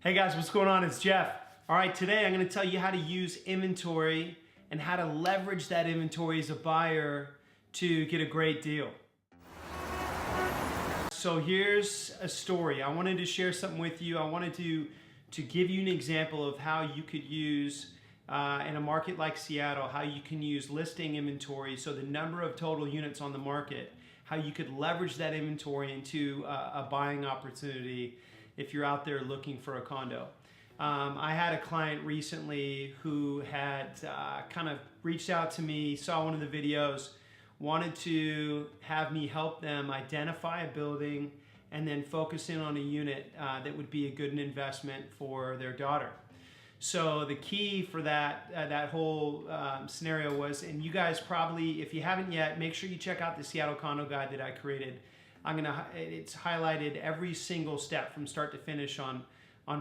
Hey guys, what's going on? It's Jeff. All right, today I'm going to tell you how to use inventory and how to leverage that inventory as a buyer to get a great deal. So here's a story. I wanted to share something with you. I wanted to give you an example of how you could use in a market like Seattle, how you can use listing inventory, so the number of total units on the market, how you could leverage that inventory into a buying opportunity if you're out there looking for a condo. I had a client recently who had kind of reached out to me, saw one of the videos, wanted to have me help them identify a building and then focus in on a unit that would be a good investment for their daughter. So the key for that whole scenario was, and you guys probably, if you haven't yet, make sure you check out the Seattle Condo Guide that I created. It's highlighted every single step from start to finish on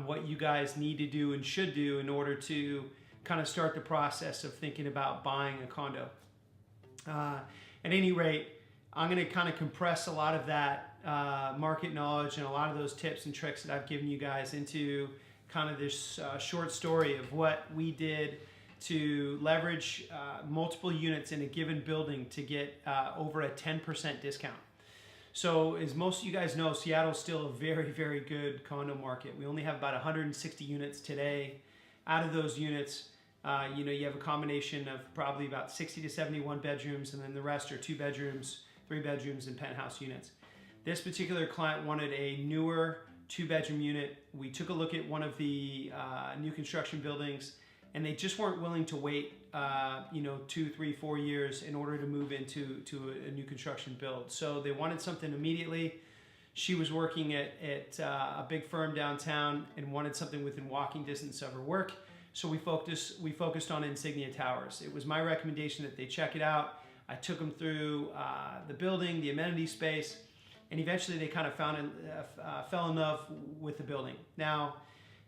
what you guys need to do and should do in order to kind of start the process of thinking about buying a condo. At any rate, I'm going to kind of compress a lot of that market knowledge and a lot of those tips and tricks that I've given you guys into kind of this short story of what we did to leverage multiple units in a given building to get over a 10% discount. So as most of you guys know, Seattle's still a very, very good condo market. We only have about 160 units today. Out of those units, you have a combination of probably about 60 to 71 bedrooms, and then the rest are 2 bedrooms, 3 bedrooms, and penthouse units. This particular client wanted a newer 2-bedroom unit. We took a look at one of the new construction buildings, and they just weren't willing to wait 2, 3, 4 years in order to move into a new construction build. So they wanted something immediately. She was working at a big firm downtown and wanted something within walking distance of her work. So we focused on Insignia Towers. It was my recommendation that they check it out. I took them through the building, the amenity space, and eventually they kind of fell in love with the building. Now,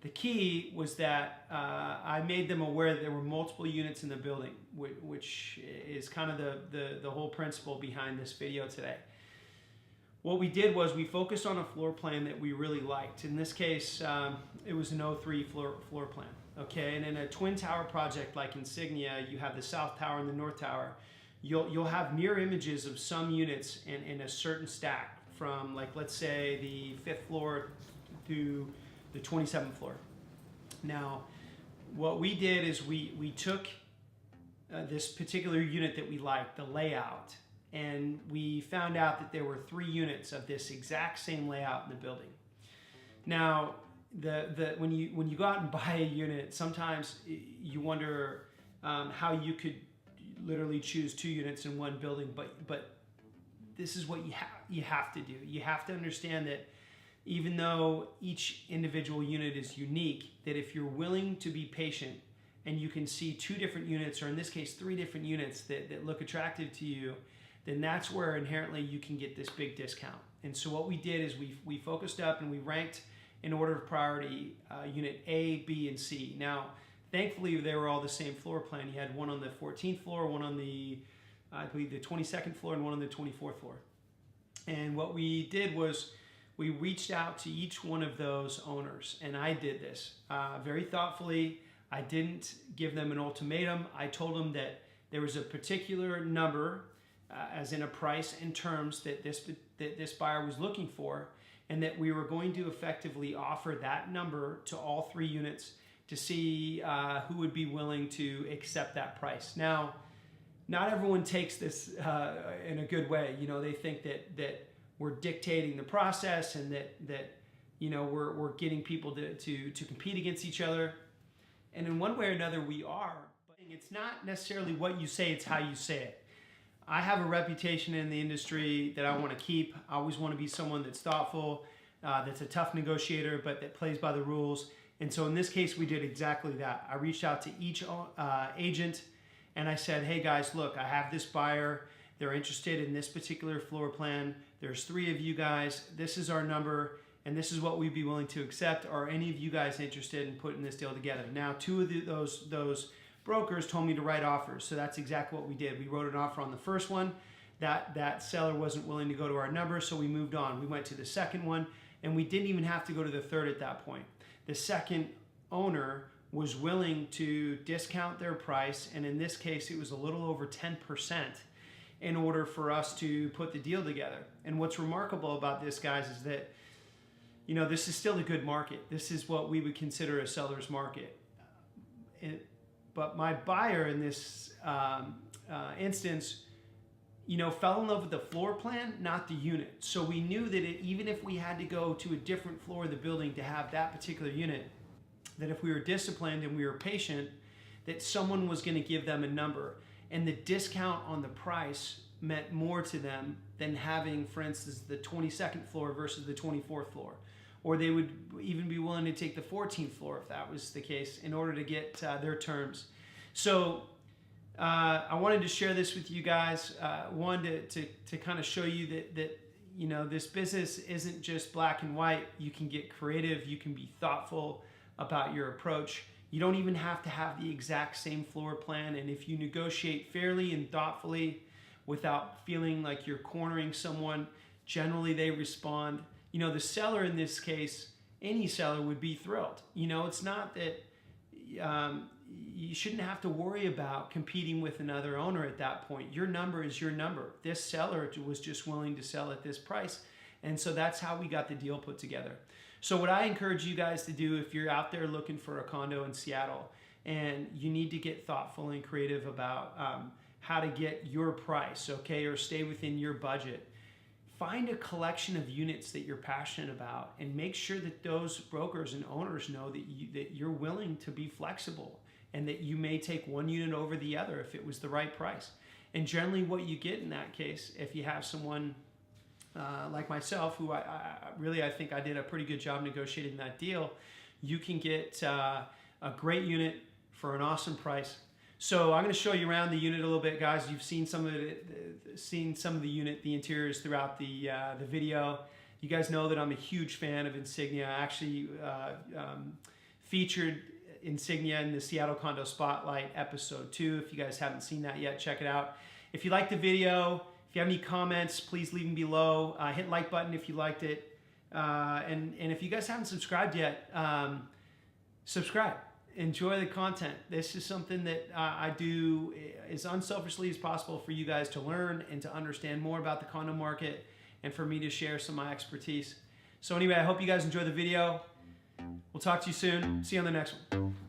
the key was that I made them aware that there were multiple units in the building, which is kind of the whole principle behind this video today. What we did was we focused on a floor plan that we really liked. In this case, it was an 03 floor plan. Okay, and in a twin tower project like Insignia, you have the south tower and the north tower. You'll have mirror images of some units in a certain stack from, like, let's say the 5th floor to the 27th floor. Now, what we did is we took this particular unit that we liked, the layout, and we found out that there were 3 units of this exact same layout in the building. Now, when you go out and buy a unit, sometimes you wonder how you could literally choose 2 units in one building, but this is what you have to do. You have to understand that even though each individual unit is unique, that if you're willing to be patient and you can see 2 different units, or in this case 3 different units that look attractive to you, then that's where inherently you can get this big discount. And so what we did is we focused up and we ranked in order of priority unit A, B, and C. Now, thankfully they were all the same floor plan. You had one on the 14th floor, one on the, I believe, the 22nd floor, and one on the 24th floor. And what we did was we reached out to each one of those owners, and I did this very thoughtfully. I didn't give them an ultimatum. I told them that there was a particular number, as in a price and terms, that this buyer was looking for, and that we were going to effectively offer that number to all 3 units to see who would be willing to accept that price. Now, not everyone takes this in a good way. They think that we're dictating the process and that we're getting people to compete against each other. And in one way or another we are, but it's not necessarily what you say, it's how you say it. I have a reputation in the industry that I want to keep. I always want to be someone that's thoughtful, that's a tough negotiator, but that plays by the rules. And so in this case, we did exactly that. I reached out to each agent and I said, hey guys, look, I have this buyer. They're interested in this particular floor plan. There's 3 of you guys. This is our number, and this is what we'd be willing to accept. Are any of you guys interested in putting this deal together? Now, 2 of those brokers told me to write offers, so that's exactly what we did. We wrote an offer on the first one. That seller wasn't willing to go to our number, so we moved on. We went to the second one, and we didn't even have to go to the third at that point. the second owner was willing to discount their price, and in this case it was a little over 10%, in order for us to put the deal together. And what's remarkable about this, guys, is that, you know, this is still a good market. This is what we would consider a seller's market. But my buyer in this instance, you know, fell in love with the floor plan, not the unit. So we knew that even if we had to go to a different floor of the building to have that particular unit, that if we were disciplined and we were patient, that someone was going to give them a number. And the discount on the price meant more to them than having, for instance, the 22nd floor versus the 24th floor. Or they would even be willing to take the 14th floor if that was the case in order to get their terms. So I wanted to share this with you guys. One, to kind of show you that you know, this business isn't just black and white. You can get creative. You can be thoughtful about your approach. You don't even have to have the exact same floor plan. And if you negotiate fairly and thoughtfully without feeling like you're cornering someone, generally they respond. You know, the seller in this case, any seller would be thrilled. You know, it's not that you shouldn't have to worry about competing with another owner at that point. Your number is your number. This seller was just willing to sell at this price. And so that's how we got the deal put together. So what I encourage you guys to do, if you're out there looking for a condo in Seattle and you need to get thoughtful and creative about how to get your price, okay, or stay within your budget, find a collection of units that you're passionate about and make sure that those brokers and owners know that you're willing to be flexible and that you may take one unit over the other if it was the right price. And generally what you get in that case, if you have someone like myself, who I think I did a pretty good job negotiating that deal, you can get a great unit for an awesome price. So I'm going to show you around the unit a little bit, guys. You've seen some of the unit, the interiors throughout the video. You guys know that I'm a huge fan of Insignia. I actually featured Insignia in the Seattle Condo Spotlight episode 2. If you guys haven't seen that yet, check it out. If you liked the video, if you have any comments, please leave them below. Hit like button if you liked it. And if you guys haven't subscribed yet, subscribe. Enjoy the content. This is something that I do as unselfishly as possible for you guys to learn and to understand more about the condo market and for me to share some of my expertise. So anyway, I hope you guys enjoy the video. We'll talk to you soon. See you on the next one.